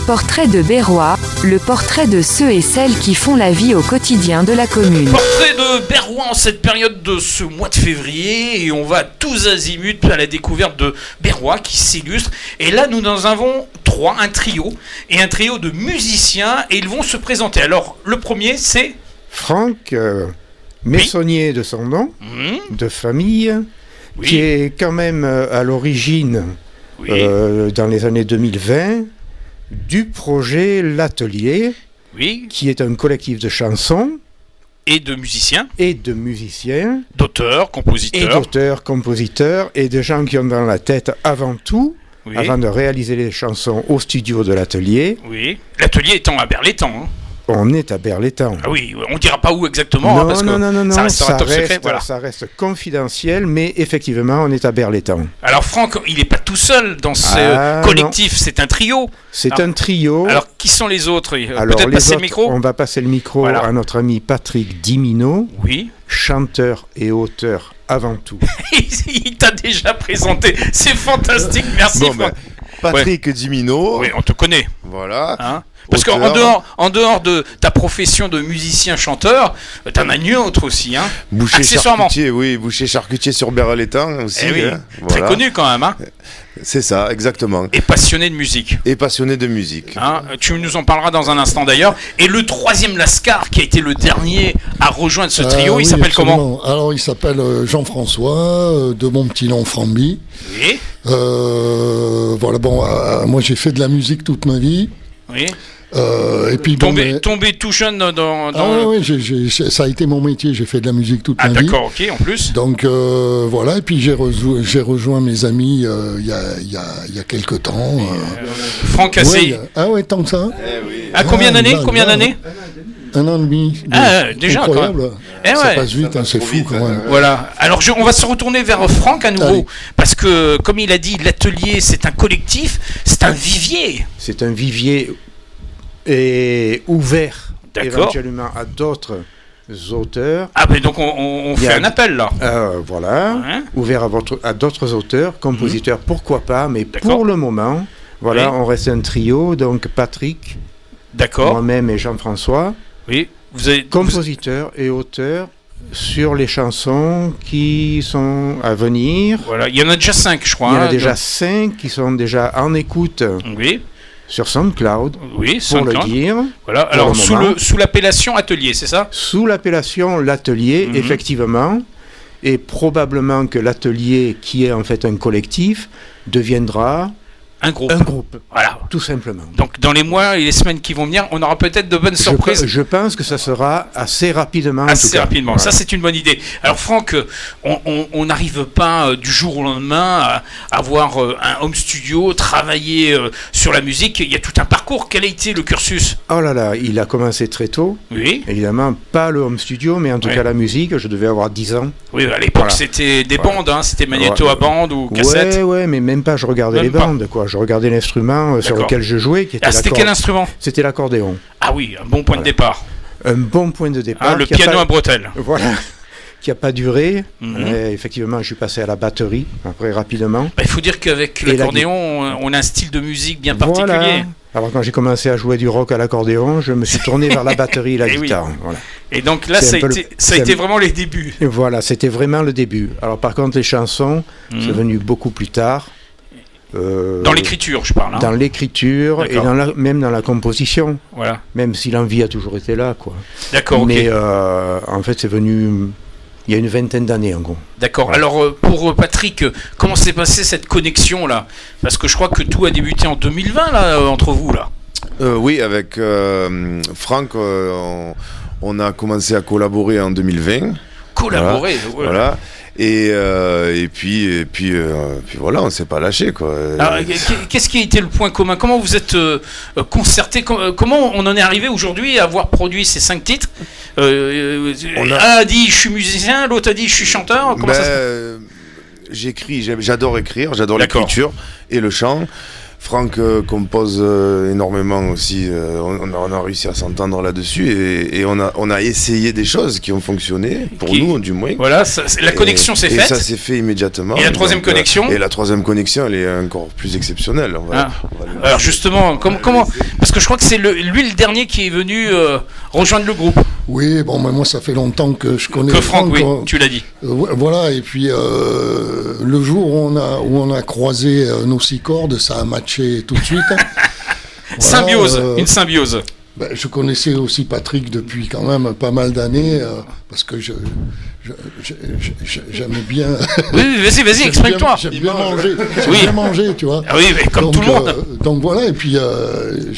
Portrait de Berrois, le portrait de ceux et celles qui font la vie au quotidien de la commune. Portrait de Berrois en cette période de ce mois de février, et on va tous azimuts à la découverte de Berrois qui s'illustre. Et là, nous en avons trois, un trio de musiciens, et ils vont se présenter. Alors, le premier, c'est Franck Messonnier de son nom, de famille, qui est quand même à l'origine, dans les années 2020, du projet L'Atelier, qui est un collectif de chansons. Et de musiciens. Et de musiciens. D'auteurs, compositeurs. Et d'auteurs, compositeurs, et de gens qui ont dans la tête avant tout, avant de réaliser les chansons au studio de l'Atelier. Oui, l'Atelier étant à Berlétan. Hein. On est à Berlétan. Ah oui, on ne dira pas où exactement, non, parce que ça restera top secret. Voilà. Ça reste confidentiel, mais effectivement, on est à Berlétan. Alors Franck, il n'est pas tout seul dans ce collectif, c'est un trio. C'est un trio. Alors, qui sont les autres? Peut-être passer le micro. On va passer le micro à notre ami Patrick Dimino, chanteur et auteur avant tout. Il t'a déjà présenté, c'est fantastique, merci Franck. Patrick Dimino. Oui, on te connaît. Voilà. Hein, parce qu'en dehors de ta profession de musicien-chanteur, t'en as une autre aussi, hein. Boucher charcutier, boucher charcutier sur Berlétan aussi. Très connu quand même, hein. C'est ça, exactement. Et passionné de musique. Hein, tu nous en parleras dans un instant d'ailleurs. Et le troisième Lascar, qui a été le dernier à rejoindre ce trio, il s'appelle comment? Alors il s'appelle Jean-François, de mon petit nom Framby. Oui. Voilà, bon, moi j'ai fait de la musique toute ma vie. Oui. Et puis tombé tout jeune dans... oui, ça a été mon métier, j'ai fait de la musique toute ma vie. Ah d'accord, ok, en plus. Donc voilà, et puis j'ai rejoint mes amis il y a quelque temps. Franck Assey. Ah ouais, tant que ça. À combien d'années? Un an et demi. Déjà, incroyable. Ça passe vite, c'est fou quand même. Voilà. Alors on va se retourner vers Franck à nouveau, parce que comme il a dit, l'Atelier c'est un collectif, c'est un vivier. C'est un vivier et ouvert éventuellement à d'autres auteurs. Ah ben donc on fait un appel là. Ouvert à d'autres auteurs, compositeurs, pourquoi pas, mais pour le moment, on reste un trio, donc Patrick, moi-même et Jean-François, compositeurs et auteurs sur les chansons qui sont à venir. Voilà, il y en a déjà 5 je crois. Il y en a déjà 5 qui sont déjà en écoute. Sur SoundCloud, pour le dire. Voilà. Alors, sous l'appellation Atelier, c'est ça? Sous l'appellation L'Atelier, effectivement. Et probablement que l'Atelier, qui est en fait un collectif, deviendra un groupe. Voilà. Tout simplement. Donc, dans les mois et les semaines qui vont venir, on aura peut-être de bonnes surprises. Je pense que ça sera assez rapidement. Voilà. Ça, c'est une bonne idée. Alors, Franck, on n'arrive pas du jour au lendemain à avoir un home studio, travailler sur la musique. Il y a tout un parcours. Quel a été le cursus? Oh là là, il a commencé très tôt. Oui. Évidemment, pas le home studio, mais en tout cas la musique. Je devais avoir 10 ans. Oui, à l'époque, c'était des bandes. Hein, c'était magnéto à bande ou cassette. Ouais, mais même pas. Je regardais les bandes, quoi. Je regardais l'instrument sur lequel je jouais, qui était c'était quel instrument? C'était l'accordéon. Ah oui, un bon point de départ. Un bon point de départ. Le piano à bretelles. Voilà. Qui n'a pas duré. Effectivement, je suis passé à la batterie, après rapidement. Il faut dire qu'avec l'accordéon, on a un style de musique bien particulier. Alors quand j'ai commencé à jouer du rock à l'accordéon, je me suis tourné vers la batterie et la guitare. Voilà. Et donc là, ça a été vraiment les débuts. Et voilà, c'était vraiment le début. Alors par contre, les chansons, c'est venu beaucoup plus tard. Dans l'écriture, je parle. Hein. Dans l'écriture et même dans la composition. Voilà. Même si l'envie a toujours été là, quoi. D'accord. Mais en fait, c'est venu il y a une vingtaine d'années, en gros. D'accord. Alors pour Patrick, comment s'est passée cette connexion là? Parce que je crois que tout a débuté en 2020 là entre vous là. Oui, avec Franck, on a commencé à collaborer en 2020. Collaborer. Voilà. Et puis voilà, on s'est pas lâché quoi. Alors, qu'est-ce qui a été le point commun? Comment vous êtes concertés? Comment on en est arrivé aujourd'hui à avoir produit ces 5 titres? Un a dit je suis musicien, l'autre a dit je suis chanteur. Comment ça se... J'écris, j'adore écrire, j'adore l'écriture et le chant. Franck compose énormément aussi. On a réussi à s'entendre là-dessus et on a essayé des choses qui ont fonctionné, pour nous du moins. Voilà, la connexion s'est faite. Et ça s'est fait immédiatement. Et la troisième connexion Et la troisième connexion, elle est encore plus exceptionnelle. Alors justement, comment parce que je crois que c'est lui le dernier qui est venu rejoindre le groupe. Oui, bon, moi ça fait longtemps que je connais Franck. Oui, tu l'as dit. Voilà, et puis le jour où on a croisé nos 6 cordes, ça a matché tout de suite. Symbiose, une symbiose. Ben, je connaissais aussi Patrick depuis quand même pas mal d'années, parce que j'aimais bien... Oui, vas-y, exprime-toi. J'aime bien manger, bien manger, tu vois. Ah oui, mais comme tout le monde. Donc voilà, et puis...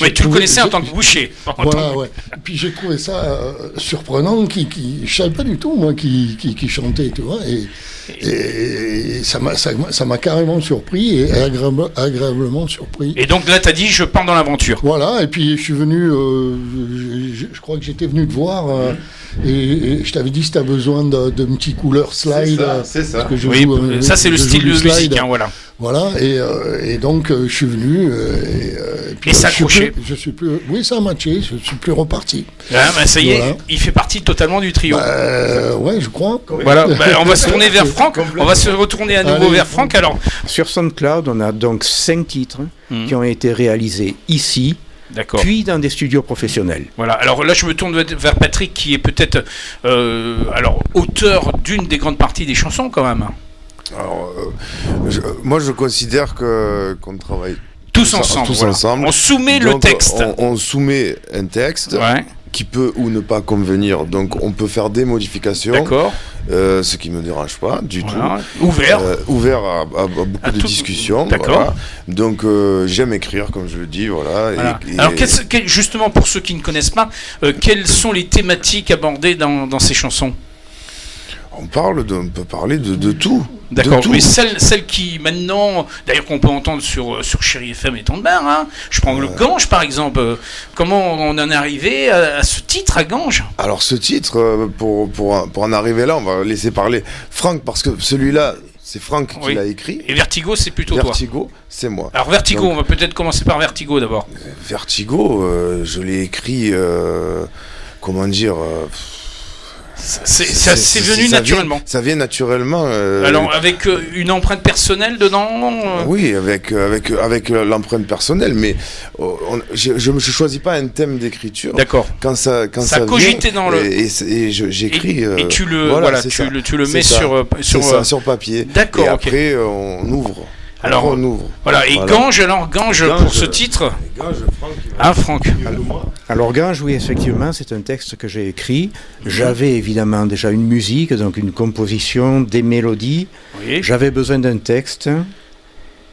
Oui, tu le connaissais en tant que boucher. Voilà, ouais. Et puis j'ai trouvé ça surprenant, je savais pas du tout, moi, qui chantait, tu vois, et ça m'a carrément surpris, et agréablement surpris. Et donc là, t'as dit, je pars dans l'aventure. Voilà, et puis je suis venu, je crois que j'étais venu te voir, et je t'avais dit si tu as besoin de petits couleurs slide. C'est ça. Ça c'est le style de musique, hein, voilà. Voilà, et donc je suis venu, et puis ça accroché. Oui, ça a matché, je suis plus reparti. Ah, bah, ça y est, il fait partie totalement du trio. Ouais, je crois. Voilà, on va se tourner vers Franck, on va se retourner à nouveau vers Franck. Alors, sur SoundCloud, on a donc 5 titres qui ont été réalisés ici. Puis dans des studios professionnels. Voilà, alors là je me tourne vers Patrick qui est peut-être auteur d'une des grandes parties des chansons quand même. Alors, moi je considère qu'on travaille tous ensemble. On soumet le texte. On soumet un texte qui peut ou ne pas convenir, donc on peut faire des modifications. D'accord. Ce qui ne me dérange pas du tout. Ouvert à beaucoup de discussions. D'accord. Voilà. Donc j'aime écrire, comme je le dis. Voilà. Alors justement, pour ceux qui ne connaissent pas, quelles sont les thématiques abordées dans ces chansons ? On peut parler de tout. D'accord, mais celle qui maintenant, d'ailleurs qu'on peut entendre sur Chéri FM et Tondebert, hein, je prends le Gange par exemple, comment on en est arrivé à ce titre à Gange ? Alors ce titre, pour en arriver là, on va laisser parler Franck, parce que celui-là, c'est Franck qui l'a écrit. Et Vertigo, c'est plutôt toi. Vertigo, c'est moi. Alors Vertigo, on va peut-être commencer par Vertigo d'abord. Vertigo, je l'ai écrit, comment dire... C'est venu naturellement. Ça vient naturellement. Alors avec une empreinte personnelle dedans. Oui, avec l'empreinte personnelle, mais je ne choisis pas un thème d'écriture. D'accord. Quand ça cogité vient, dans le. Et j'écris. Et tu le mets sur papier. D'accord. Et après on ouvre. Alors, on ouvre. Voilà, et Gange, pour ce titre. Franck. Alors Gange, oui, effectivement, c'est un texte que j'ai écrit. J'avais évidemment déjà une musique, donc une composition, des mélodies. Oui. J'avais besoin d'un texte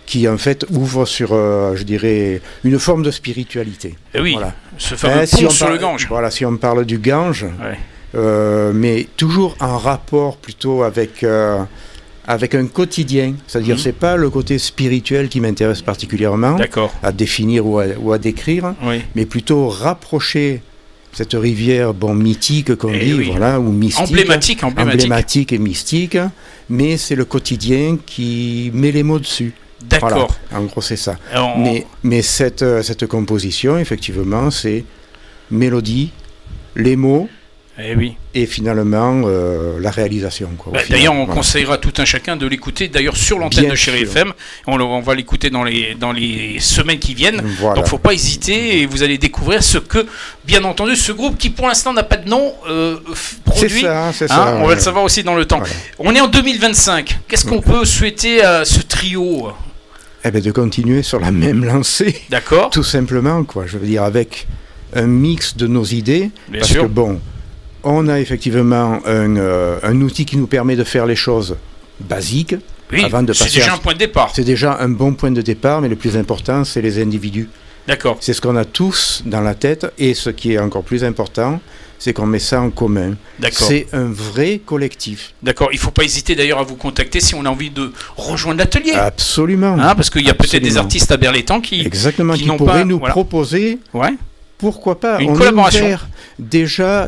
qui, en fait, ouvre sur, je dirais, une forme de spiritualité. Et oui, voilà. Ce fameux pont sur le Gange. Voilà, si on parle du Gange, mais toujours en rapport plutôt avec un quotidien, c'est-à-dire c'est pas le côté spirituel qui m'intéresse particulièrement à définir ou à décrire, mais plutôt rapprocher cette rivière mythique qu'on dit, voilà, ou mystique, emblématique et mystique, mais c'est le quotidien qui met les mots dessus. D'accord. Voilà, en gros c'est ça. Mais cette composition, effectivement, c'est mélodie, les mots, et finalement la réalisation. D'ailleurs, on conseillera tout un chacun de l'écouter d'ailleurs sur l'antenne de Chéri FM. On va l'écouter dans les semaines qui viennent. Voilà. Donc, il ne faut pas hésiter et vous allez découvrir ce que, bien entendu, ce groupe qui pour l'instant n'a pas de nom produit. C'est ça. On va le savoir aussi dans le temps. Voilà. On est en 2025. Qu'est-ce qu'on peut souhaiter à ce trio ? De continuer sur la même lancée. D'accord. Tout simplement, je veux dire, avec un mix de nos idées. Bien sûr. On a effectivement un outil qui nous permet de faire les choses basiques. Oui, c'est déjà un point de départ. C'est déjà un bon point de départ, mais le plus important, c'est les individus. D'accord. C'est ce qu'on a tous dans la tête, et ce qui est encore plus important, c'est qu'on met ça en commun. D'accord. C'est un vrai collectif. D'accord. Il ne faut pas hésiter d'ailleurs à vous contacter si on a envie de rejoindre l'atelier. Absolument. Parce qu'il y a peut-être des artistes à Berlétan qui pourraient nous proposer... Pourquoi pas ? Une collaboration. Déjà,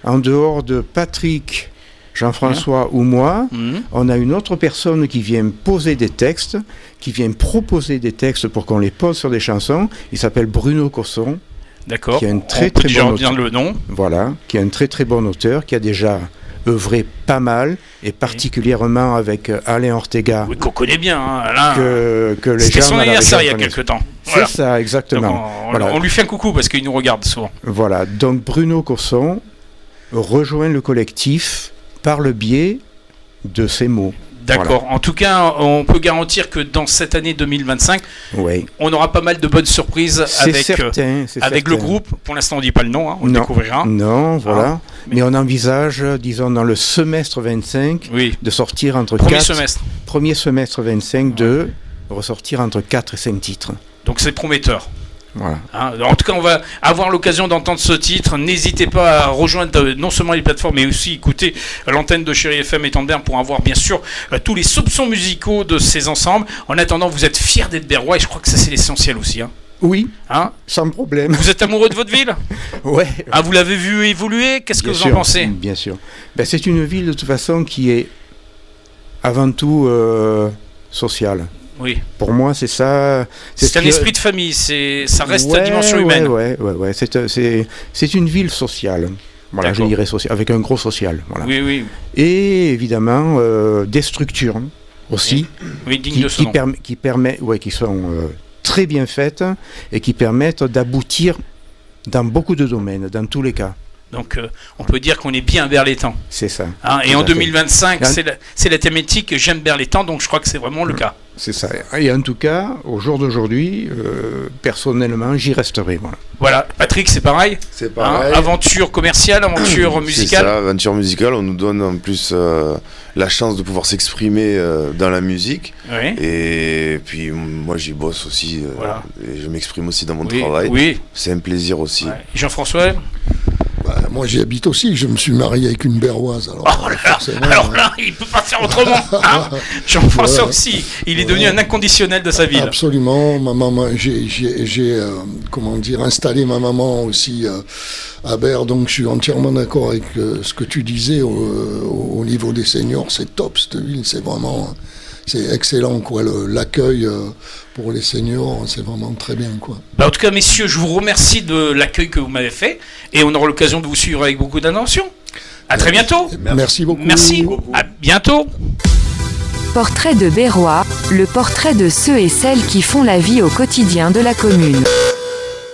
en dehors de Patrick Jean-François ou moi, on a une autre personne qui vient poser des textes, qui vient proposer des textes pour qu'on les pose sur des chansons. Il s'appelle Bruno Cosson. D'accord. Qui est un très bon auteur. Le nom. Voilà, qui est un très très bon auteur, qui a déjà œuvré pas mal, et particulièrement avec Alain Ortega. Oui, qu'on connaît bien, hein, Alain. Que les gens. C'était son anniversaire il y a quelques temps. Voilà. C'est ça, exactement. Donc on lui fait un coucou parce qu'il nous regarde souvent. Voilà, donc Bruno Cosson rejoint le collectif par le biais de ces mots. D'accord. Voilà. En tout cas, on peut garantir que dans cette année 2025, on aura pas mal de bonnes surprises avec le groupe. Pour l'instant, on ne dit pas le nom, hein, on le découvrira. Non, voilà. Mais on envisage, disons, dans le semestre 25, de sortir entre premier semestre 25, de ressortir entre 4 et 5 titres. Donc c'est prometteur. Voilà. Hein, en tout cas, on va avoir l'occasion d'entendre ce titre. N'hésitez pas à rejoindre non seulement les plateformes, mais aussi écouter l'antenne de Chérie FM et Tandem pour avoir bien sûr tous les soupçons musicaux de ces ensembles. En attendant, vous êtes fiers d'être berrois et je crois que ça c'est l'essentiel aussi. Hein. Oui, sans problème. Vous êtes amoureux de votre ville? Ouais. Ah, vous l'avez vu évoluer? Qu'est-ce que vous en pensez? Bien sûr. Ben, c'est une ville de toute façon qui est avant tout sociale. Oui. Pour moi, c'est ça. C'est un esprit de famille, ça reste la dimension humaine. Ouais. C'est une ville sociale. Voilà, je dirais social, avec un gros social. Voilà. Oui. Et évidemment, des structures aussi dignes de ce nom. qui sont très bien faites et qui permettent d'aboutir dans beaucoup de domaines, dans tous les cas. Donc on peut dire qu'on est bien vers les temps. C'est ça. Et en 2025, c'est la thématique J'aime vers les temps, donc je crois que c'est vraiment le cas. C'est ça. Et en tout cas, au jour d'aujourd'hui, personnellement, j'y resterai. Voilà. Patrick, c'est pareil. C'est pareil. Aventure commerciale, aventure musicale. C'est ça, aventure musicale. On nous donne en plus la chance de pouvoir s'exprimer dans la musique. Oui. Et puis moi, j'y bosse aussi. Et je m'exprime aussi dans mon travail. Oui. C'est un plaisir aussi. Ouais. Jean-François? Moi j'y habite aussi, je me suis marié avec une berroise. Alors là, il ne peut pas faire autrement. Hein. Jean-François aussi, il est devenu un inconditionnel de sa ville. Absolument, ma maman, j'ai installé ma maman aussi à Berre, donc je suis entièrement d'accord avec ce que tu disais au niveau des seniors, c'est top cette ville, c'est excellent quoi, l'accueil pour les seniors, c'est vraiment très bien quoi. En tout cas messieurs, je vous remercie de l'accueil que vous m'avez fait et on aura l'occasion de vous suivre avec beaucoup d'attention. À très bientôt. Merci beaucoup. Merci, à bientôt. Portrait de Berrois, le portrait de ceux et celles qui font la vie au quotidien de la commune.